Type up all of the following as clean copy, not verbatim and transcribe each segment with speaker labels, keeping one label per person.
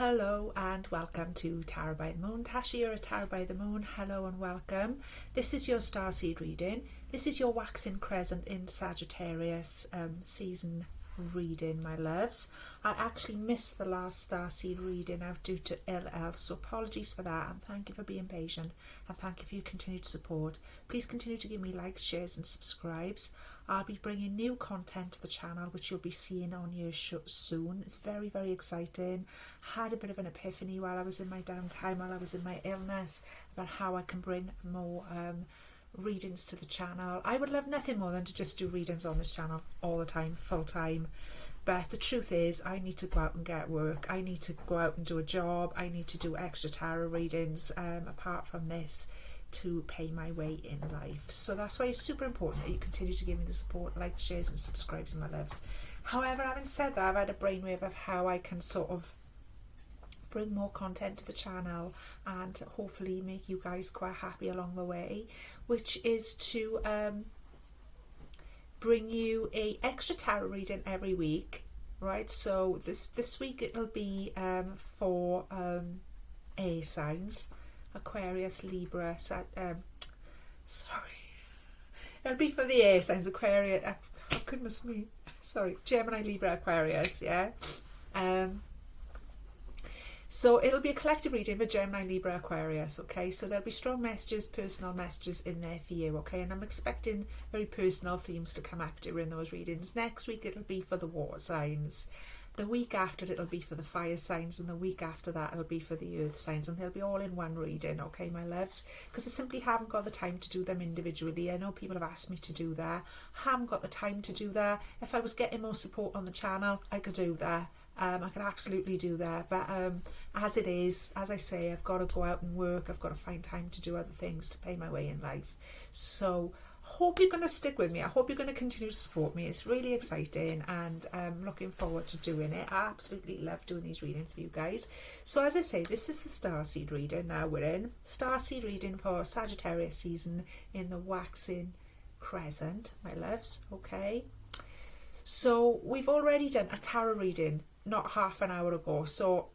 Speaker 1: Hello and welcome to Tarot by the Moon. Tasha here at Tarot by the Moon. Hello and welcome. This is your starseed reading. This is your waxing crescent in Sagittarius season reading, my loves. I actually missed the last starseed reading out due to ill health, so apologies for that, and thank you for being patient, and thank you for your continued support. Please continue to give me likes, shares and subscribes. I'll be bringing new content to the channel, which you'll be seeing on here soon. It's very, very exciting. Had a bit of an epiphany while I was in my downtime, while I was in my illness, about how I can bring more readings to the channel. I would love nothing more than to just do readings on this channel all the time, full time. But the truth is, I need to go out and get work. I need to go out and do a job. I need to do extra tarot readings apart from this, to pay my way in life. So that's why it's super important that you continue to give me the support, like, shares and subscribes, my loves. However, having said that, I've had a brainwave of how I can sort of bring more content to the channel and hopefully make you guys quite happy along the way, which is to bring you a extra tarot reading every week, right? So this week it'll be for air signs: Aquarius, Libra, it'll be for the air signs: Aquarius, oh goodness me, sorry, Gemini, Libra, Aquarius, yeah. So it'll be a collective reading for Gemini, Libra, Aquarius, okay? So there'll be strong messages, personal messages in there for you, okay? And I'm expecting very personal themes to come up during those readings. Next week it'll be for the water signs. The week after it'll be for the fire signs, and the week after that it'll be for the earth signs, and they'll be all in one reading, okay, my loves? Because I simply haven't got the time to do them individually. I know people have asked me to do that. I haven't got the time to do that. If I was getting more support on the channel, I could do that. I can absolutely do that, but as it is, as I say, I've got to go out and work. I've got to find time to do other things to pay my way in life. So hope you're going to stick with me. I hope you're going to continue to support me. It's really exciting, and I'm looking forward to doing it. I absolutely love doing these readings for you guys. So as I say, this is the starseed reading. Now we're in starseed reading for Sagittarius season in the waxing crescent, my loves, okay? So we've already done a tarot reading not half an hour ago, so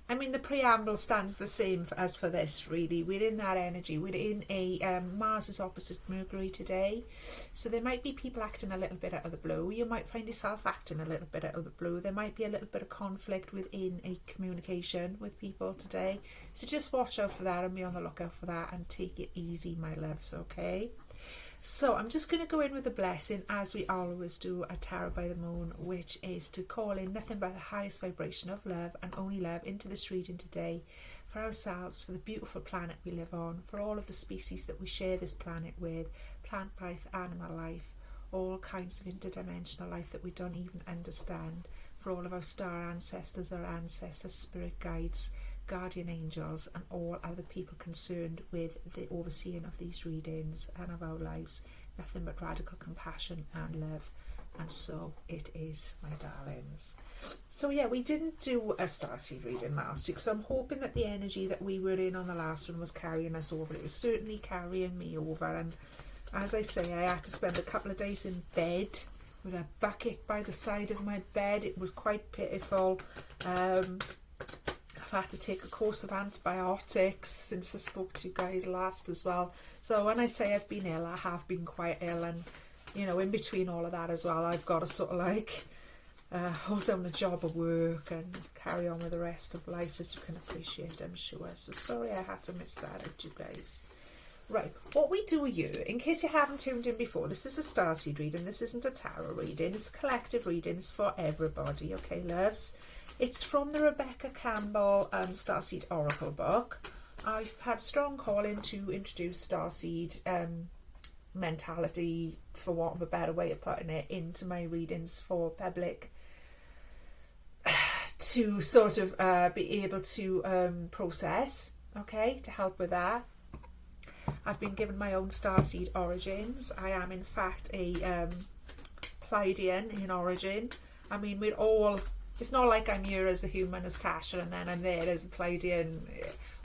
Speaker 1: I mean the preamble stands the same as for this, really. We're in that energy. We're in a Mars is opposite Mercury today, so there might be people acting a little bit out of the blue. You might find yourself acting a little bit out of the blue. There might be a little bit of conflict within a communication with people today, so just watch out for that and be on the lookout for that, and take it easy, my loves, okay? So I'm just going to go in with a blessing, as we always do at Tarot by the Moon, which is to call in nothing but the highest vibration of love and only love into this reading today, for ourselves, for the beautiful planet we live on, for all of the species that we share this planet with, plant life, animal life, all kinds of interdimensional life that we don't even understand, for all of our star ancestors, our ancestors, spirit guides, guardian angels, and all other people concerned with the overseeing of these readings and of our lives. Nothing but radical compassion and love, and so it is, my darlings. So yeah, we didn't do a starseed reading last week, so I'm hoping that the energy that we were in on the last one was carrying us over. It was certainly carrying me over, and as I say, I had to spend a couple of days in bed with a bucket by the side of my bed. It was quite pitiful. I've had to take a course of antibiotics since I spoke to you guys last as well. So when I say I've been ill, I have been quite ill, and you know, in between all of that as well, I've got to sort of like hold down a job of work and carry on with the rest of life, as you can appreciate, I'm sure. So sorry I had to miss that out, you guys. Right, what we do here, in case you haven't tuned in before, this is a starseed reading. This isn't a tarot reading, it's a collective reading. It's for everybody, okay, loves? It's from the Rebecca Campbell Starseed Oracle book. I've had strong calling to introduce starseed mentality, for want of a better way of putting it, into my readings for public, to sort of be able to process, okay, to help with that. I've been given my own starseed origins. I am in fact a Pleiadian in origin. I mean, we're all... It's not like I'm here as a human, as Tasha, and then I'm there as a Pleiadian.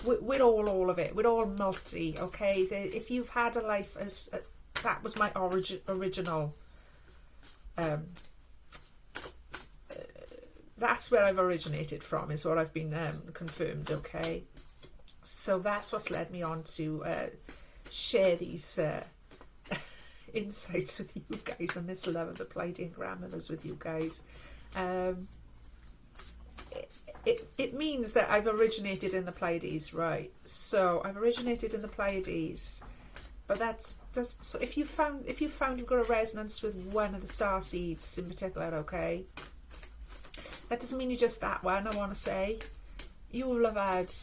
Speaker 1: We're all of it. We're all multi, okay? If you've had a life as... that was my original that's where I've originated from, is what I've been confirmed, okay? So that's what's led me on to share these insights with you guys, and this love of the Pleiadian grandmothers with you guys. It means that I've originated in the Pleiades, right? So I've originated in the Pleiades, but so if you found you've got a resonance with one of the star seeds in particular, okay, that doesn't mean you're just that one. I want to say you will have had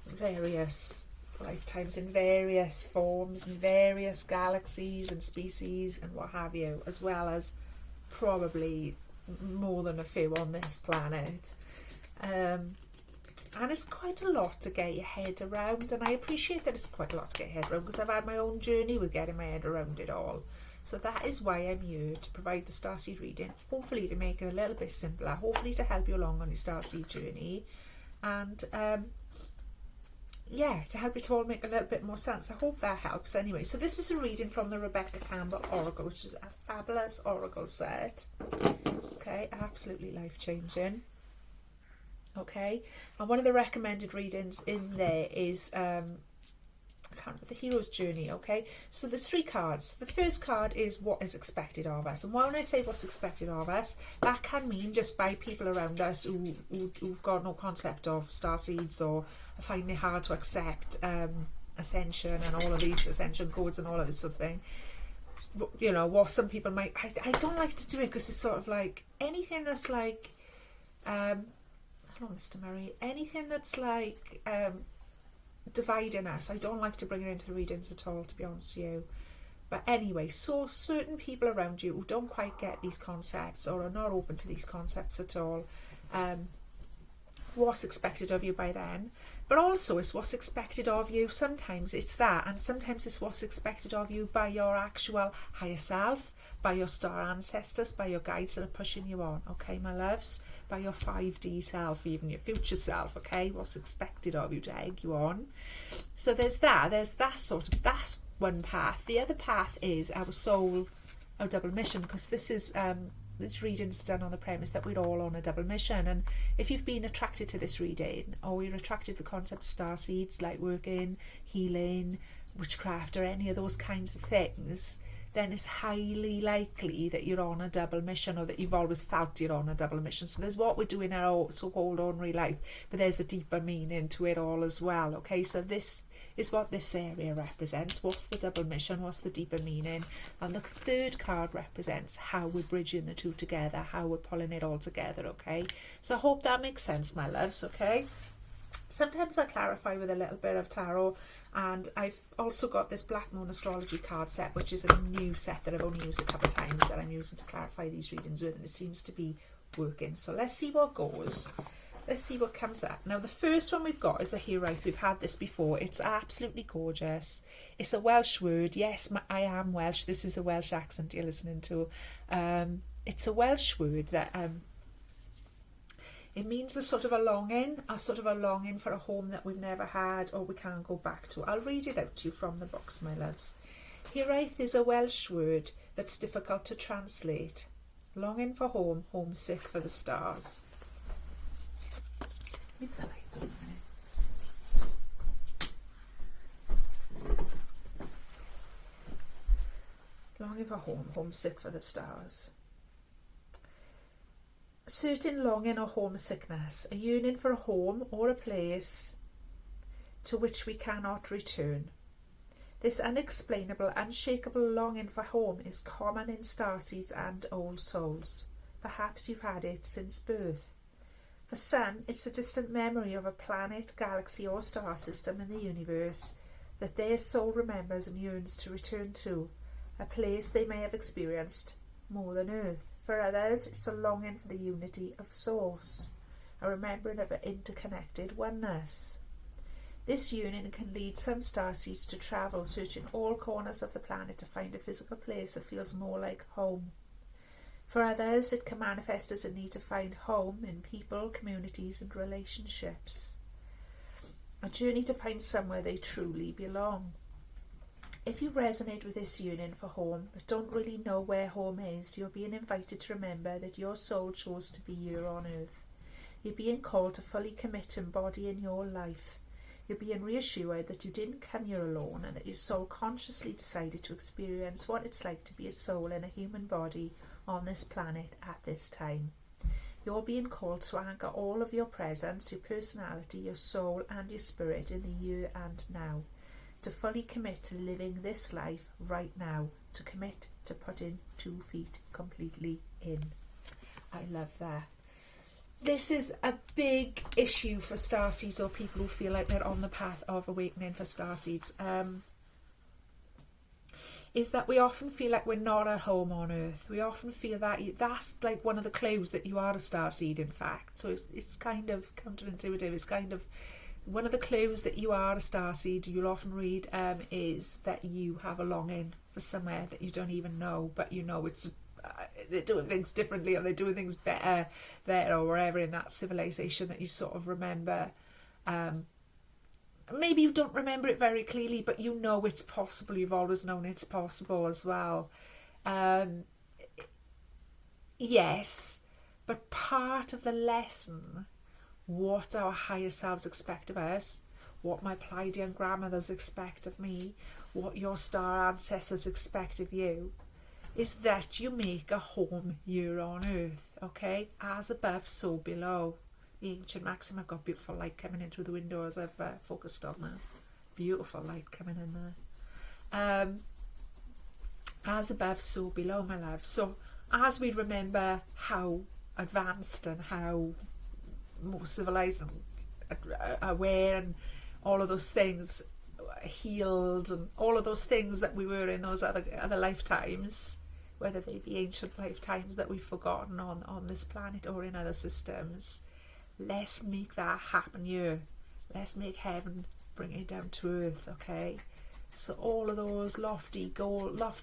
Speaker 1: various lifetimes in various forms and various galaxies and species and what have you, as well as probably more than a few on this planet. And it's quite a lot to get your head around, and I appreciate that it's quite a lot to get your head around, because I've had my own journey with getting my head around it all. So that is why I'm here, to provide the starseed reading, hopefully to make it a little bit simpler, hopefully to help you along on your starseed journey, and yeah, to help it all make a little bit more sense. I hope that helps anyway. So this is a reading from the Rebecca Campbell Oracle, which is a fabulous oracle set. Okay, absolutely life-changing. Okay, and one of the recommended readings in there is the hero's journey. Okay, so there's 3 cards. The first card is what is expected of us, and when I say what's expected of us, that can mean just by people around us who've got no concept of starseeds, or find it hard to accept ascension and all of these ascension codes and all of this sort of thing. You know, what some people might, I don't like to do it, because it's sort of like anything that's like Mr. Murray, anything that's like dividing us, I don't like to bring it into the readings at all, to be honest with you. But anyway, so certain people around you who don't quite get these concepts, or are not open to these concepts at all, what's expected of you by then, but also it's what's expected of you. Sometimes it's that, and sometimes it's what's expected of you by your actual higher self, by your star ancestors, by your guides that are pushing you on, okay, my loves, by your 5D self, even your future self, okay, what's expected of you to egg you on. So there's that's one path. The other path is our soul, our double mission, because this is this reading's done on the premise that we're all on a double mission. And if you've been attracted to this reading, or you're attracted to the concept of star seeds, light working, healing, witchcraft, or any of those kinds of things, then it's highly likely that you're on a double mission, or that you've always felt you're on a double mission. So there's what we do in our so-called ordinary life, but there's a deeper meaning to it all as well. Okay, so this is what this area represents. What's the double mission? What's the deeper meaning? And the third card represents how we're bridging the two together, how we're pulling it all together. Okay, so I hope that makes sense, my loves. Okay, sometimes I clarify with a little bit of tarot. And I've also got this Black Moon Astrology card set, which is a new set that I've only used a couple of times, that I'm using to clarify these readings with, and it seems to be working. So let's see what goes. Let's see what comes up. Now, the first one we've got is a Hiraeth. We've had this before. It's absolutely gorgeous. It's a Welsh word. Yes, I am Welsh. This is a Welsh accent you're listening to. It's a Welsh word that... it means a sort of a longing for a home that we've never had, or we can't go back to. I'll read it out to you from the box, my loves. Hiraeth is a Welsh word that's difficult to translate. Longing for home, homesick for the stars. Leave the light on a minute. Longing for home, homesick for the stars. Certain longing or homesickness, a yearning for a home or a place to which we cannot return. This unexplainable, unshakable longing for home is common in starseeds and old souls. Perhaps you've had it since birth. For some, it's a distant memory of a planet, galaxy or star system in the universe that their soul remembers and yearns to return to, a place they may have experienced more than Earth. For others, it's a longing for the unity of Source, a remembering of an interconnected oneness. This yearning can lead some starseeds to travel, searching all corners of the planet to find a physical place that feels more like home. For others, it can manifest as a need to find home in people, communities and relationships. A journey to find somewhere they truly belong. If you resonate with this yearning for home but don't really know where home is, you're being invited to remember that your soul chose to be here on earth. You're being called to fully commit to embodying your life. You're being reassured that you didn't come here alone and that your soul consciously decided to experience what it's like to be a soul in a human body on this planet at this time. You're being called to anchor all of your presence, your personality, your soul and your spirit in the here and now. To fully commit to living this life right now. To commit to putting 2 feet completely in. I love that. This is a big issue for starseeds or people who feel like they're on the path of awakening for starseeds. Is that we often feel like we're not at home on Earth. We often feel that that's like one of the clues that you are a starseed, in fact. So it's kind of counterintuitive. It's kind of one of the clues that you are a starseed. You'll often read is that you have a longing for somewhere that you don't even know, but you know it's they're doing things differently, or they're doing things better there or wherever in that civilization that you sort of remember. Maybe you don't remember it very clearly, but you know it's possible. You've always known it's possible as well. Yes, but part of the lesson, what our higher selves expect of us, what my Pleiadian grandmothers expect of me, what your star ancestors expect of you, is that you make a home here on Earth, okay? As above, so below. The ancient maxim, I've got beautiful light coming in through the window as I've focused on that. Beautiful light coming in there. As above, so below, my love. So as we remember how advanced and how more civilized and aware and all of those things, healed and all of those things that we were in those other lifetimes, whether they be ancient lifetimes that we've forgotten on this planet or in other systems, let's make that happen here. Let's make heaven bring it down to earth, okay? So all of those lofty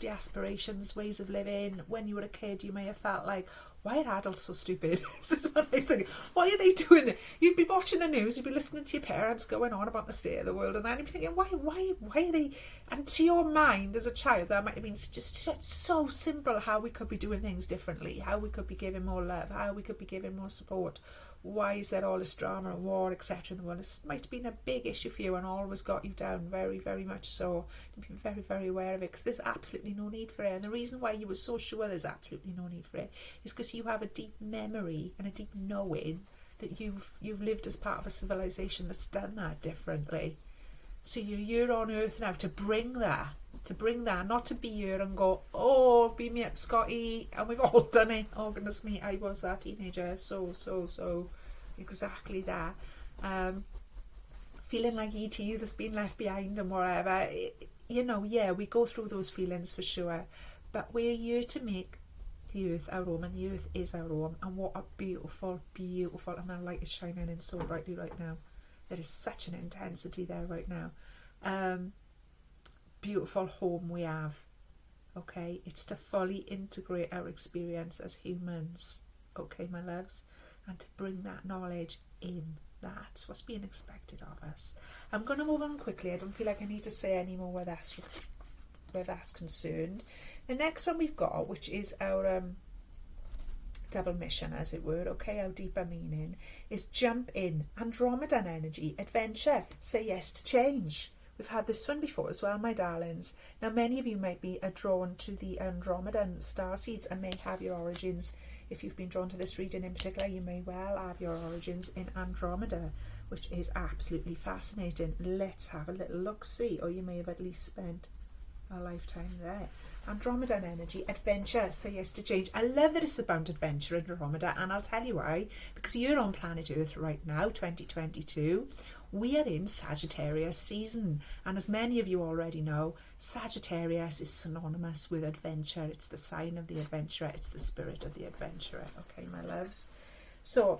Speaker 1: aspirations, ways of living, when you were a kid you may have felt like, why are adults so stupid? This is what I was thinking. Why are they doing that? You'd be watching the news, you'd be listening to your parents going on about the state of the world, and then you'd be thinking, why are they? And to your mind as a child, that might have been just so simple how we could be doing things differently, how we could be giving more love, how we could be giving more support. Why is there all this drama and war, etc. in the world? This might have been a big issue for you and always got you down, very, very much so. You've been very, very aware of it because there's absolutely no need for it. And the reason why you were so sure there's absolutely no need for it is because you have a deep memory and a deep knowing that you've lived as part of a civilization that's done that differently. So you're here on Earth now to bring that, not to be here and go, oh, beam me up, Scotty, and we've all done it. Oh, goodness me, I was that teenager, so, exactly that. Feeling like E.T. that's been left behind and whatever. Yeah, we go through those feelings for sure, but we're here to make the earth our home, and the earth is our home, and what a beautiful, and that light is shining in so brightly right now. There is such an intensity there right now. Beautiful home we have, okay? It's to fully integrate our experience as humans, okay, my loves, and to bring that knowledge in. That's what's being expected of us. I'm going to move on quickly. I don't feel like I need to say any more where that's concerned. The next one we've got, which is our double mission, as it were, okay, our deeper meaning, is jump in, Andromedan energy, adventure, say yes to change. We've had this one before as well, my darlings. Now, many of you might be drawn to the Andromedan starseeds and may have your origins. If you've been drawn to this reading in particular, you may well have your origins in Andromeda, which is absolutely fascinating. Let's have a little look-see, or you may have at least spent a lifetime there. Andromedan energy, adventure, say yes to change. I love that it's about adventure, Andromeda, and I'll tell you why. Because you're on planet Earth right now, 2022. We are in Sagittarius season, and as many of you already know, Sagittarius is synonymous with adventure. It's the sign of the adventurer. It's the spirit of the adventurer. Okay, my loves. So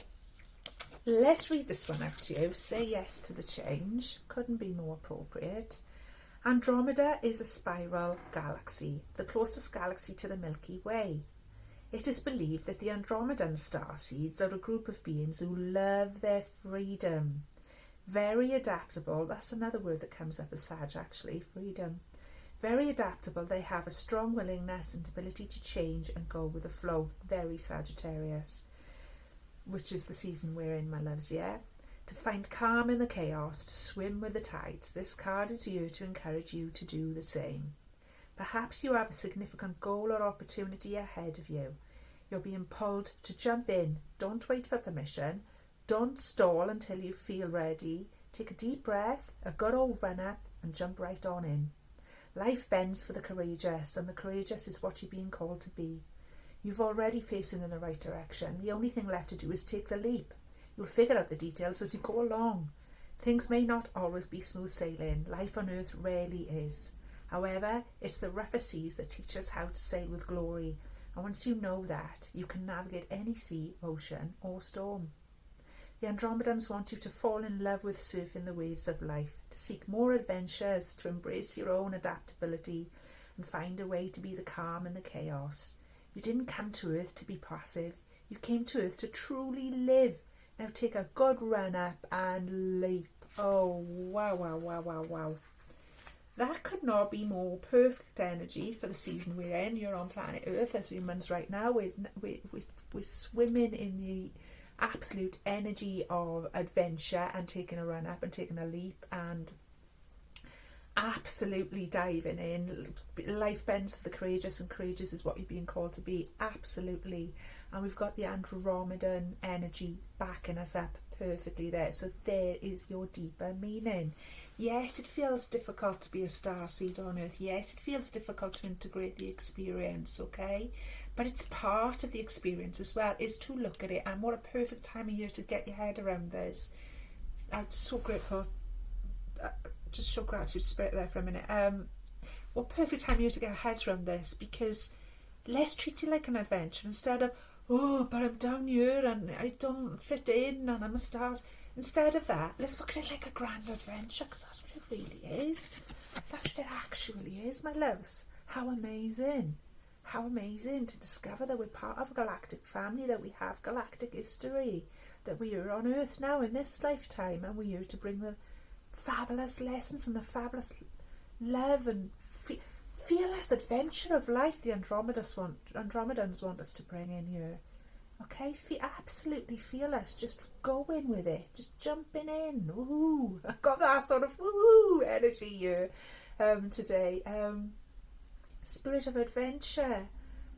Speaker 1: let's read this one out to you. Say yes to the change. Couldn't be more appropriate. Andromeda is a spiral galaxy, the closest galaxy to the Milky Way. It is believed that the Andromedan starseeds are a group of beings who love their freedom. Very adaptable. That's another word that comes up as Sag, actually, freedom. Very adaptable, they have a strong willingness and ability to change and go with the flow. Very Sagittarius, which is the season we're in, my loves, yeah? To find calm in the chaos, to swim with the tides. This card is here to encourage you to do the same. Perhaps you have a significant goal or opportunity ahead of you. You're being pulled to jump in. Don't wait for permission. Don't stall until you feel ready. Take a deep breath, a good old run up, and jump right on in. Life bends for the courageous, and the courageous is what you're being called to be. You've already facing in the right direction. The only thing left to do is take the leap. You'll figure out the details as you go along. Things may not always be smooth sailing. Life on earth rarely is. However, it's the rougher seas that teach us how to sail with glory. And once you know that, you can navigate any sea, ocean or storm. The Andromedans want you to fall in love with surfing the waves of life, to seek more adventures, to embrace your own adaptability and find a way to be the calm in the chaos. You didn't come to Earth to be passive. You came to Earth to truly live. Now take a good run up and leap. Oh, wow, wow, wow, wow, wow. That could not be more perfect energy for the season we're in. You're on planet Earth as humans right now. We're swimming in the absolute energy of adventure and taking a run up and taking a leap and absolutely diving in. Life bends for the courageous, and courageous is what you're being called to be. Absolutely. And we've got the Andromedan energy backing us up perfectly there. So there is your deeper meaning. Yes, it feels difficult to be a starseed on Earth. Yes, it feels difficult to integrate the experience, okay? But it's part of the experience as well, is to look at it. And what a perfect time of year to get your head around this. I'm so grateful. Just show gratitude spirit there for a minute. What perfect time of year to get our heads around this, because let's treat it like an adventure instead of, oh, but I'm down here and I don't fit in and I'm a stars. Instead of that, let's look at it like a grand adventure, because that's what it really is. That's what it actually is, my loves. How amazing. How amazing to discover that we're part of a galactic family, that we have galactic history, that we are on Earth now in this lifetime, and we're here to bring the fabulous lessons and the fabulous love and fearless adventure of life the Andromedans want us to bring in here. Okay, absolutely fearless. Just go in with it. Just jumping in. Woohoo! I've got that sort of woohoo energy here today. Spirit of adventure.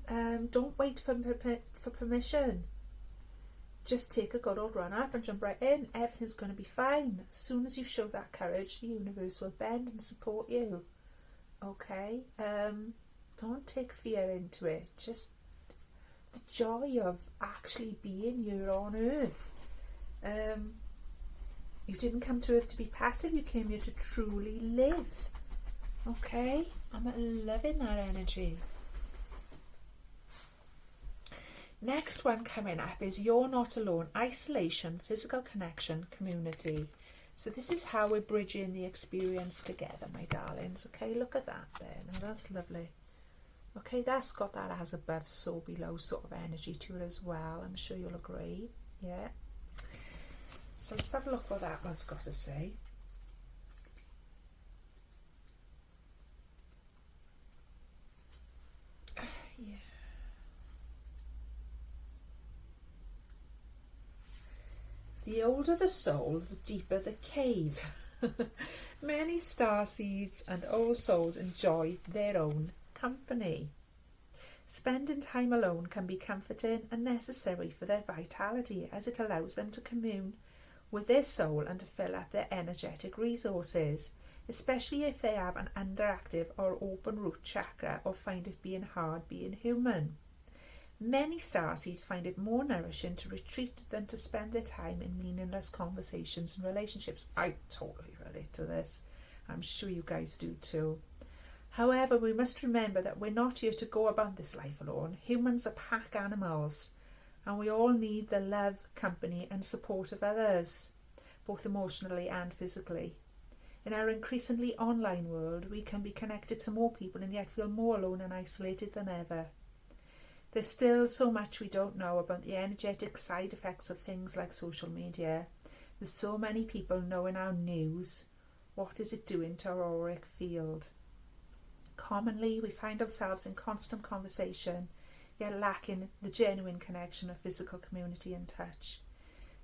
Speaker 1: Don't wait for permission. Just take a good old run up and jump right in. Everything's going to be fine. As soon as you show that courage, the universe will bend and support you. Okay? Don't take fear into it. Just the joy of actually being here on Earth. You didn't come to Earth to be passive. You came here to truly live. Okay? I'm loving that energy. Next one coming up is You're Not Alone. Isolation, physical connection, community. So this is how we're bridging the experience together, my darlings. Okay, look at that there. Now that's lovely. Okay, that's got that as above, so below sort of energy to it as well. I'm sure you'll agree. Yeah. So let's have a look what that one's got to say. Yeah. The older the soul, the deeper the cave. Many starseeds and old souls enjoy their own company. Spending time alone can be comforting and necessary for their vitality, as it allows them to commune with their soul and to fill up their energetic resources, especially if they have an underactive or open root chakra or find it being hard being human. Many starseeds find it more nourishing to retreat than to spend their time in meaningless conversations and relationships. I totally relate to this. I'm sure you guys do too. However, we must remember that we're not here to go about this life alone. Humans are pack animals, and we all need the love, company and support of others, both emotionally and physically. In our increasingly online world, we can be connected to more people and yet feel more alone and isolated than ever. There's still so much we don't know about the energetic side effects of things like social media. There's so many people knowing our news. What is it doing to our auric field? Commonly, we find ourselves in constant conversation, yet lacking the genuine connection of physical community and touch.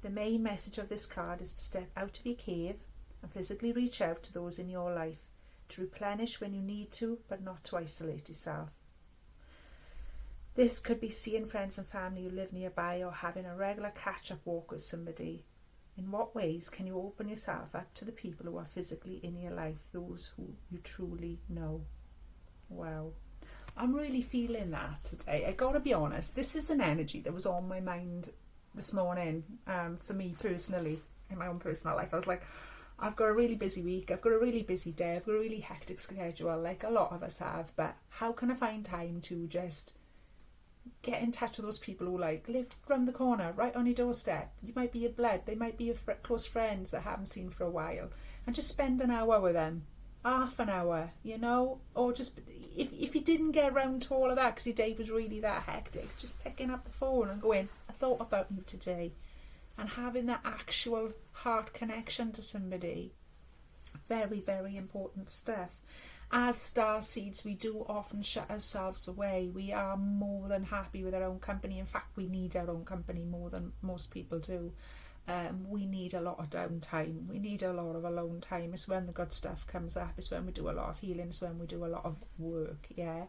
Speaker 1: The main message of this card is to step out of your cave and physically reach out to those in your life, to replenish when you need to, but not to isolate yourself. This could be seeing friends and family who live nearby, or having a regular catch-up walk with somebody. In what ways can you open yourself up to the people who are physically in your life, those who you truly know? Wow. I'm really feeling that today. I gotta be honest, this is an energy that was on my mind this morning, for me personally, in my own personal life. I was like, I've got a really busy week, I've got a really busy day, I've got a really hectic schedule, like a lot of us have, but how can I find time to just get in touch with those people who like live round the corner, right on your doorstep? You might be your blood, they might be your close friends that I haven't seen for a while, and just spend an hour with them, half an hour, you know, or just if you didn't get around to all of that because your day was really that hectic, just picking up the phone and going, I thought about you today, and having that actual heart connection to somebody. Very, very important stuff. As starseeds, we do often shut ourselves away. We are more than happy with our own company. In fact, we need our own company more than most people do. We need a lot of downtime. We need a lot of alone time. It's when the good stuff comes up. It's when we do a lot of healing. It's when we do a lot of work, yeah.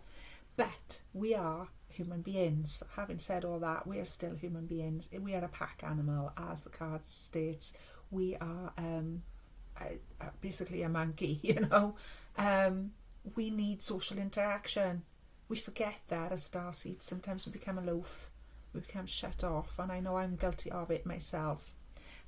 Speaker 1: But we are human beings. Having said all that, we are still human beings. We are a pack animal, as the card states. We are basically a monkey, you know. We need social interaction. We forget that as starseeds. Sometimes we become aloof. We become shut off. And I know I'm guilty of it myself.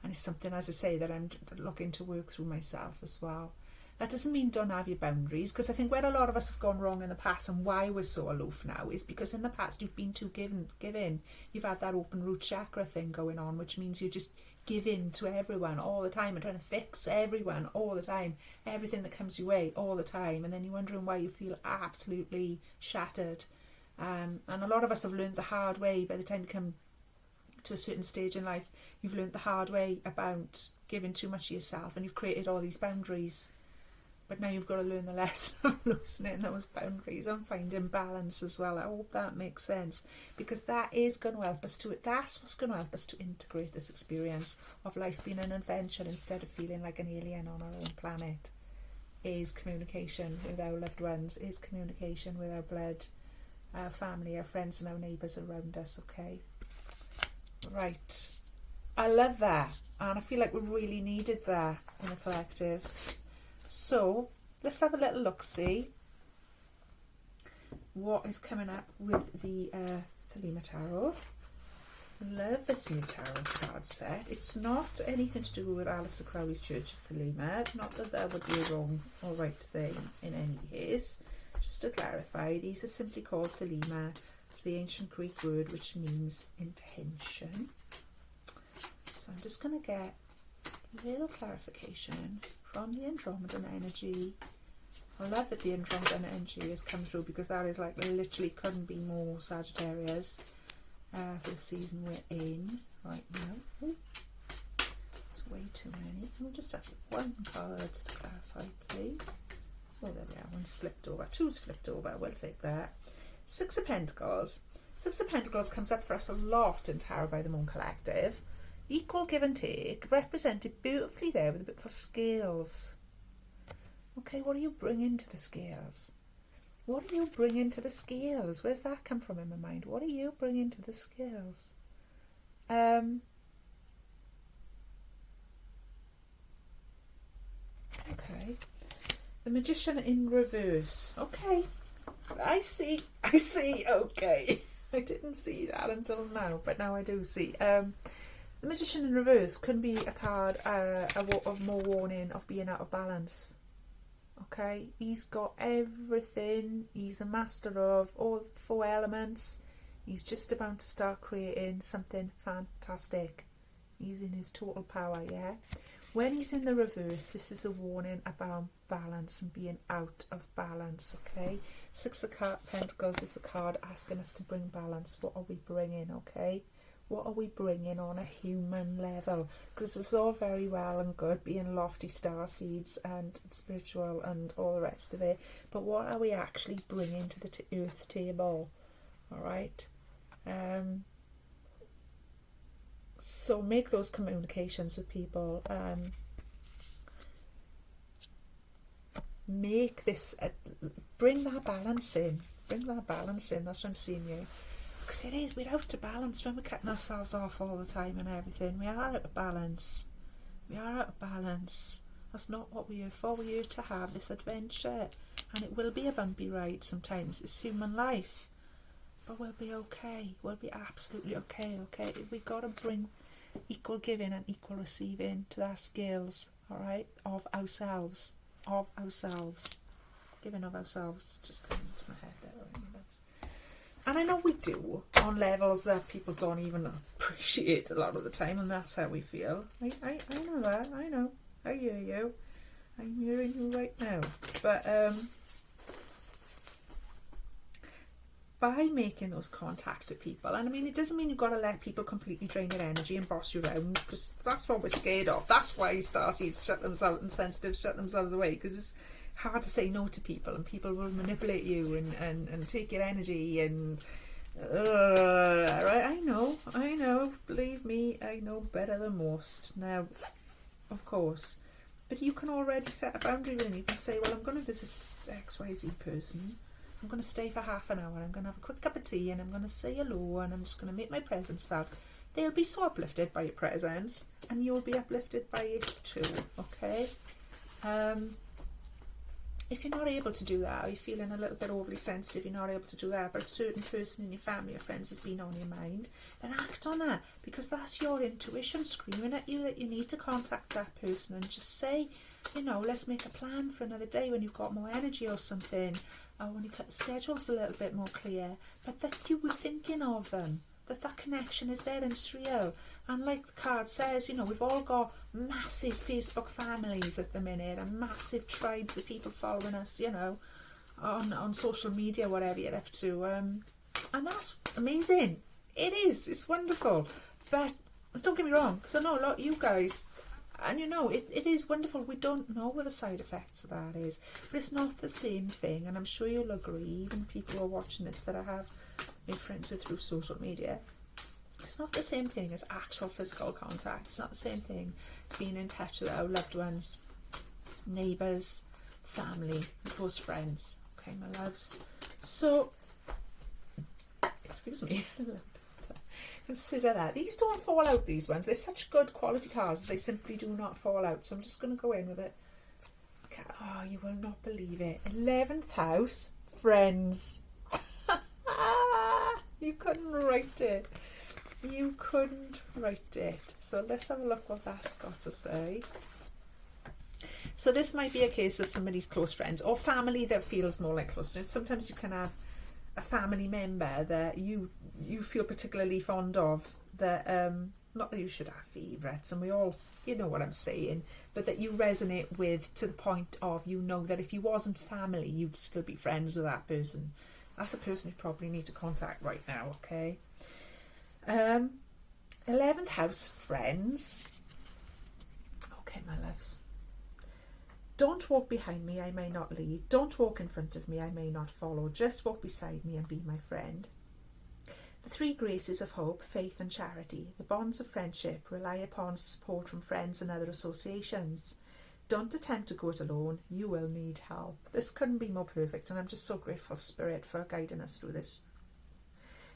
Speaker 1: And it's something, as I say, that I'm looking to work through myself as well. That doesn't mean don't have your boundaries, because I think where a lot of us have gone wrong in the past and why we're so aloof now is because in the past you've been too giving. You've had that open root chakra thing going on, which means you just give in to everyone all the time and trying to fix everyone all the time, everything that comes your way all the time, and then you're wondering why you feel absolutely shattered. And a lot of us have learned the hard way. By the time you come to a certain stage in life, you've learned the hard way about giving too much of yourself, and you've created all these boundaries. But now you've got to learn the lesson of loosening those boundaries and finding balance as well. I hope that makes sense, because that is going to help us that's what's going to help us to integrate this experience of life being an adventure instead of feeling like an alien on our own planet. Is communication with our loved ones, is communication with our blood, our family, our friends and our neighbours around us, okay? Right. I love that. And I feel like we really needed that in the collective. So let's have a little look-see what is coming up with the Thelema Tarot. Love this new tarot card set. It's not anything to do with Aleister Crowley's Church of Thelema. Not that that would be a wrong or right thing in any case. Just to clarify, these are simply called Thelema, the ancient Greek word which means intention. So I'm just going to get a little clarification from the Andromedan energy. I love that the Andromedan energy has come through, because that is like literally couldn't be more Sagittarius for the season we're in right now. Ooh, it's way too many. We'll just have one card to clarify, please. Oh, there we are. One's flipped over. Two's flipped over. We'll take that. Six of Pentacles. Six of Pentacles comes up for us a lot in Tarot by the Moon Collective. Equal give and take, represented beautifully there with a bit of scales. Okay, what are you bringing to the scales? What are you bringing to the scales? Where's that come from in my mind? What are you bringing to the scales? Okay. The Magician in reverse. Okay. I see. Okay. I didn't see that until now, but now I do see. The Magician in reverse can be a card of more warning of being out of balance. Okay, he's got everything. He's a master of all 4 elements. He's just about to start creating something fantastic. He's in his total power, yeah? When he's in the reverse, this is a warning about balance and being out of balance, okay? Six of Pentacles is a card asking us to bring balance. What are we bringing, okay? what are we bringing on a human level? Because it's all very well and good being lofty star seeds and spiritual and all the rest of it, but what are we actually bringing to the earth table? All right. So make those communications with people. Make this, bring that balance in. Bring that balance in. That's what I'm seeing you. Because it is, we're out of balance when we're cutting ourselves off all the time and everything. We are out of balance. We are out of balance. That's not what we're here for. We're here to have this adventure. And it will be a bumpy ride sometimes. It's human life. But we'll be okay. We'll be absolutely okay, okay? We've got to bring equal giving and equal receiving to our skills, all right? Of ourselves. Of ourselves. Giving of ourselves. It's just coming into my head there. And I know we do on levels that people don't even appreciate a lot of the time, and that's how we feel. I know that. I know. I hear you. I'm hearing you right now. But by making those contacts with people, and I mean, it doesn't mean you've got to let people completely drain your energy and boss you around, because that's what we're scared of. That's why starseeds shut themselves and sensitives shut themselves away, because it's hard to say no to people, and people will manipulate you and take your energy and right. I know, believe me, I know better than most now, of course, but you can already set a boundary with them. You can say, well, I'm going to visit XYZ person, I'm going to stay for half an hour, I'm going to have a quick cup of tea, and I'm going to say hello, and I'm just going to make my presence felt. They'll be so uplifted by your presence, and you'll be uplifted by it too, okay? If you're not able to do that, or you're feeling a little bit overly sensitive, you're not able to do that, but a certain person in your family or friends has been on your mind, then act on that, because that's your intuition screaming at you that you need to contact that person and just say, you know, let's make a plan for another day when you've got more energy or something, or when your schedule's a little bit more clear, but that you were thinking of them, that connection is there and it's real. And like the card says, you know, we've all got massive Facebook families at the minute and massive tribes of people following us, you know, on social media, whatever you're up to. And that's amazing. It is. It's wonderful. But don't get me wrong, because I know a lot of you guys, and you know, it is wonderful. We don't know what the side effects of that is. But it's not the same thing. And I'm sure you'll agree, even people who are watching this that I have made friends with through social media, it's not the same thing as actual physical contact. It's not the same thing being in touch with our loved ones, neighbours, family, close friends. Okay, my loves. So, excuse me. Consider that. These don't fall out, these ones. They're such good quality cards. They simply do not fall out. So I'm just going to go in with it. Okay. Oh, you will not believe it. 11th house, friends. You couldn't write it. You couldn't write it. So let's have a look what that's got to say. So this might be a case of somebody's close friends or family that feels more like close friends. Sometimes you can have a family member that you feel particularly fond of, that not that you should have favourites, and we all, you know what I'm saying, but that you resonate with to the point of, you know, that if you wasn't family, you'd still be friends with that person. That's a person you probably need to contact right now, okay? 11th house, friends. Okay, my loves. Don't walk behind me, I may not lead. Don't walk in front of me, I may not follow. Just walk beside me and be my friend. The three graces of hope, faith and charity. The bonds of friendship rely upon support from friends and other associations. Don't attempt to go it alone, you will need help. This couldn't be more perfect, and I'm just so grateful, Spirit, for guiding us through this.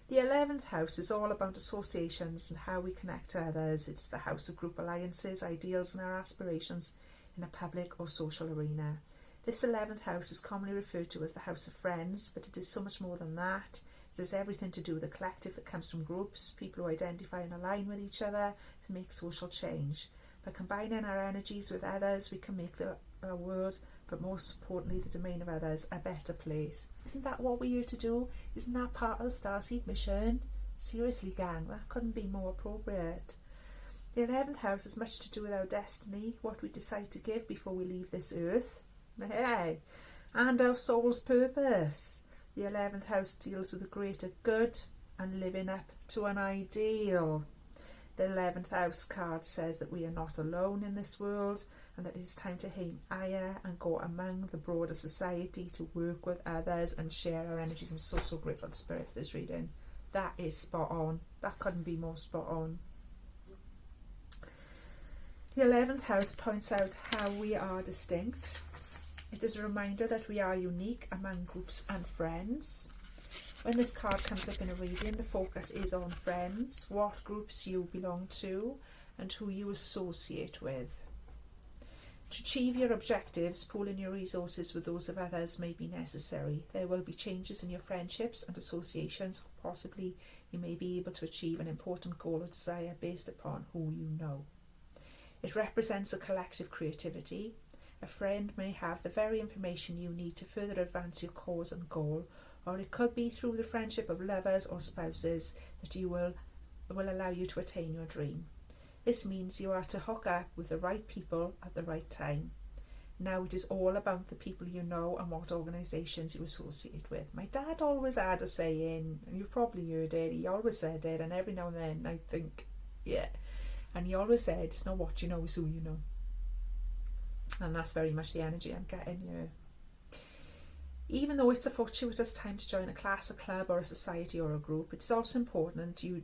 Speaker 1: The 11th house is all about associations and how we connect to others. It's the house of group alliances, ideals and our aspirations in a public or social arena. This 11th house is commonly referred to as the house of friends, but it is so much more than that. It has everything to do with the collective that comes from groups, people who identify and align with each other to make social change. By combining our energies with others, we can make our world, but most importantly the domain of others, a better place. Isn't that what we're here to do? Isn't that part of the Starseed mission? Seriously, gang, that couldn't be more appropriate. The 11th house has much to do with our destiny, what we decide to give before we leave this earth, hey, and our soul's purpose. The 11th house deals with the greater good, and living up to an ideal. The 11th house card says that we are not alone in this world, and that it's time to aim higher and go among the broader society to work with others and share our energies. I'm so, so grateful to Spirit for this reading. That is spot on. That couldn't be more spot on. The 11th house points out how we are distinct. It is a reminder that we are unique among groups and friends. When this card comes up in a reading, the focus is on friends, what groups you belong to, and who you associate with. To achieve your objectives, pooling your resources with those of others may be necessary. There will be changes in your friendships and associations. Possibly you may be able to achieve an important goal or desire based upon who you know. It represents a collective creativity. A friend may have the very information you need to further advance your cause and goal, or it could be through the friendship of lovers or spouses that you will allow you to attain your dream. This means you are to hook up with the right people at the right time. Now it is all about the people you know and what organisations you associate with. My dad always had a saying, and you've probably heard it, he always said it, and every now and then I think, yeah. And he always said, it's not what you know, it's who you know. And that's very much the energy I'm getting here. Even though it's a fortuitous time to join a class, a club or a society or a group, it's also important you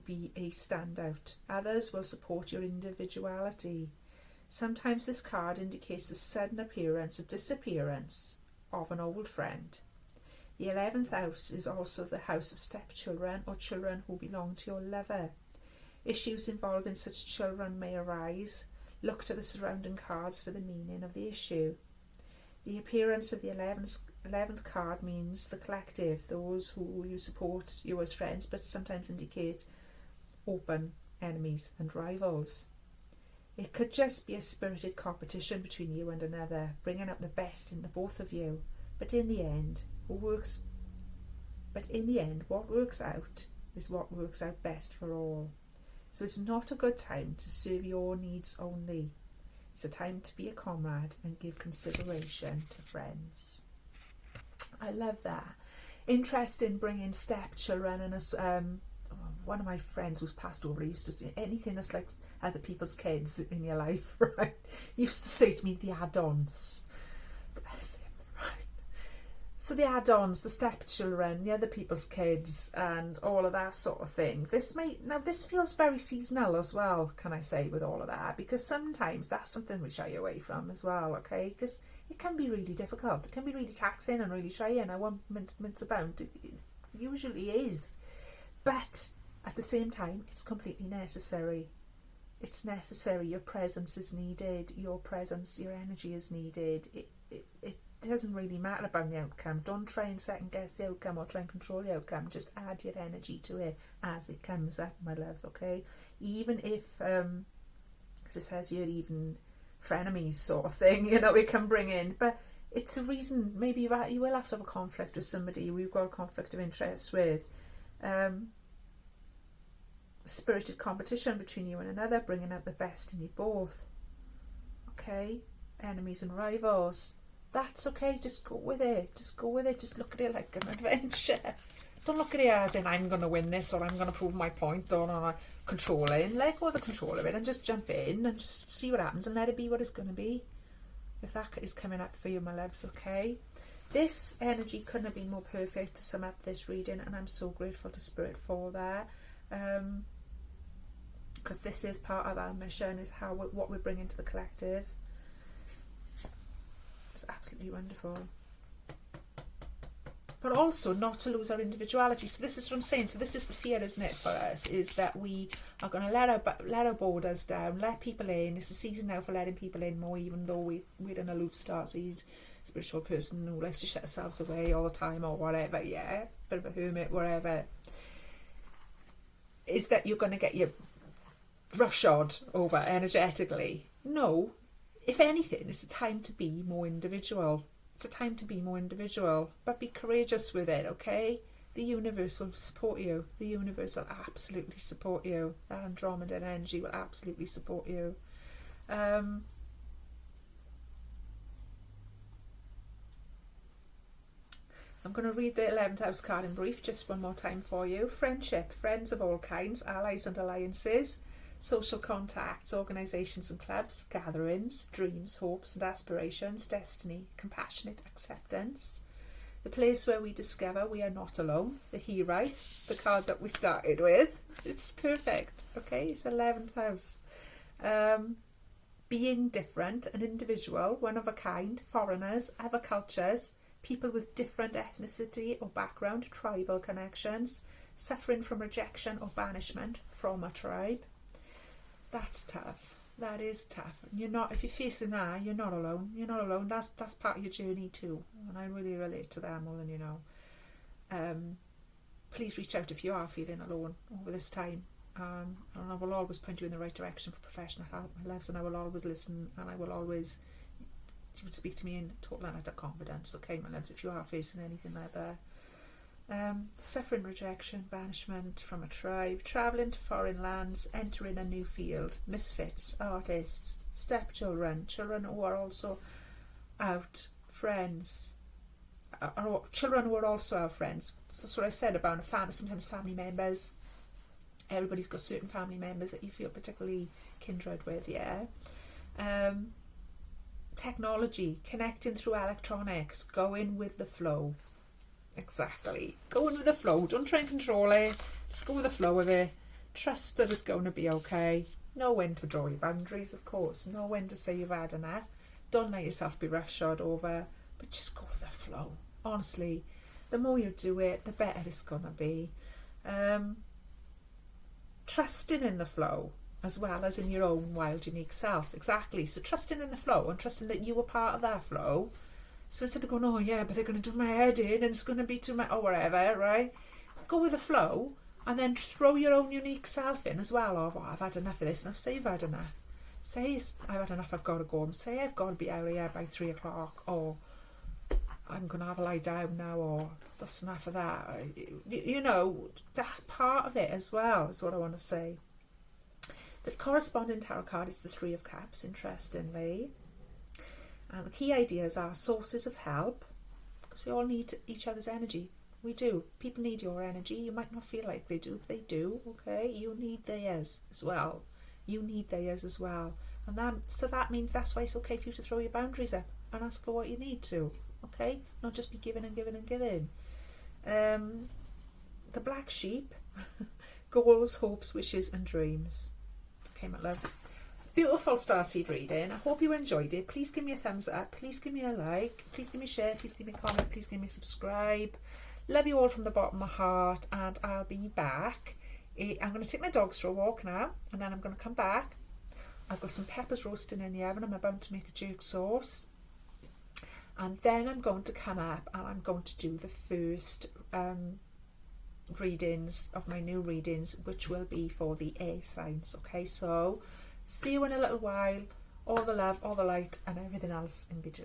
Speaker 1: be a standout. Others will support your individuality. Sometimes this card indicates the sudden appearance or disappearance of an old friend. The 11th house is also the house of stepchildren or children who belong to your lover. Issues involving such children may arise. Look to the surrounding cards for the meaning of the issue. The appearance of the 11th card means the collective, those who you support you as friends, but sometimes indicate open enemies and rivals. It could just be a spirited competition between you and another, bringing out the best in the both of you. But in the end, what works out is what works out best for all. So it's not a good time to serve your needs only. It's a time to be a comrade and give consideration to friends. I love that. Interesting bringing stepchildren and us. One of my friends who's passed over used to do anything that's like other people's kids in your life, right? Used to say to me, the add-ons. Bless him, right? So the add-ons, the stepchildren, the other people's kids, and all of that sort of thing. This feels very seasonal as well, can I say, with all of that, because sometimes that's something we shy away from as well, okay? Because it can be really difficult. It can be really taxing and really trying. I won't mince about. It usually is. But at the same time, it's completely necessary. It's necessary. Your presence is needed. Your presence, your energy is needed. It doesn't really matter about the outcome. Don't try and second guess the outcome or try and control the outcome. Just add your energy to it as it comes up, my love, okay? Even if, as it says here, even frenemies sort of thing, it can bring in. But it's a reason, maybe you will have to have a conflict with somebody we've got a conflict of interest with. Spirited competition between you and another, bringing out the best in you both. Okay? Enemies and rivals. That's okay, just go with it. Just look at it like an adventure. Don't look at it as in I'm going to win this or I'm going to prove my point or controlling. Let go of the control of it and just jump in and just see what happens and let it be what it's going to be. If that is coming up for you, my loves, okay? This energy couldn't have been more perfect to sum up this reading, and I'm so grateful to Spirit for that. Because this is part of our mission, is what we bring into the collective. It's absolutely wonderful. But also not to lose our individuality. So this is what I'm saying. So this is the fear, isn't it, for us, is that we are going to let our borders down, let people in. It's a season now for letting people in more, even though we're an aloof starseed spiritual person who likes to shut ourselves away all the time or whatever. Yeah, bit of a hermit, whatever. Is that you're going to get your roughshod over energetically? No. If anything, it's a time to be more individual. It's a time to be more individual, but be courageous with it, okay? The universe will support you. The universe will absolutely support you. That Andromeda energy will absolutely support you. And going to read the 11th house card in brief just one more time for you. Friendship, friends of all kinds, allies and alliances, social contacts, organisations and clubs, gatherings, dreams, hopes and aspirations, destiny, compassionate acceptance. The place where we discover we are not alone, the Herite, the card that we started with. It's perfect, okay? It's 11th house. Being different, an individual, one of a kind, foreigners, other cultures, people with different ethnicity or background, tribal connections, suffering from rejection or banishment from a tribe. That's tough. That is tough. You're not, if you're facing that, you're not alone. You're not alone. That's part of your journey too. And I really relate to that more than you know. Please reach out if you are feeling alone over this time. And I will always point you in the right direction for professional help, my loves, and I will always listen, and I will always, you would speak to me in total and utter confidence, okay, my loves, if you are facing anything like that. Suffering rejection, banishment from a tribe, travelling to foreign lands, entering a new field, misfits, artists, stepchildren, children who are also out, friends, or children who are also our friends. So that's what I said about a family, sometimes family members. Everybody's got certain family members that you feel particularly kindred with, yeah. Technology, connecting through electronics, going with the flow. Exactly. Going with the flow. Don't try and control it. Just go with the flow of it. Trust that it's going to be okay. Know when to draw your boundaries, of course. Know when to say you've had enough. Don't let yourself be roughshod over. But just go with the flow. Honestly, the more you do it, the better it's going to be. Trusting in the flow as well as in your own wild, unique self. Exactly. So trusting in the flow and trusting that you were part of that flow. So instead of going, oh yeah, but they're going to do my head in and it's going to be too much, or whatever, right? Go with the flow and then throw your own unique self in as well. Or, oh, I've had enough of this. Now say you've had enough. Say I've had enough, I've got to go. And say I've got to be out of here by 3 o'clock. Or I'm going to have a lie down now. Or that's enough of that. Or, you know, that's part of it as well, is what I want to say. The corresponding tarot card is the 3 of Cups, interestingly. And the key ideas are sources of help, because we all need each other's energy. We do. People need your energy. You might not feel like they do, but they do, okay? You need theirs as well. You need theirs as well. And that means that's why it's okay for you to throw your boundaries up and ask for what you need to, okay? Not just be giving and giving and giving. The black sheep, goals, hopes, wishes and dreams. Okay, my loves. Beautiful starseed reading. I hope you enjoyed it. Please give me a thumbs up. Please give me a like. Please give me a share. Please give me a comment. Please give me a subscribe. Love you all from the bottom of my heart, and I'll be back. I'm going to take my dogs for a walk now, and then I'm going to come back. I've got some peppers roasting in the oven. I'm about to make a jerk sauce. And then I'm going to come up and I'm going to do the first readings of my new readings, which will be for the air signs. Okay, so see you in a little while. All the love, all the light, and everything else in between.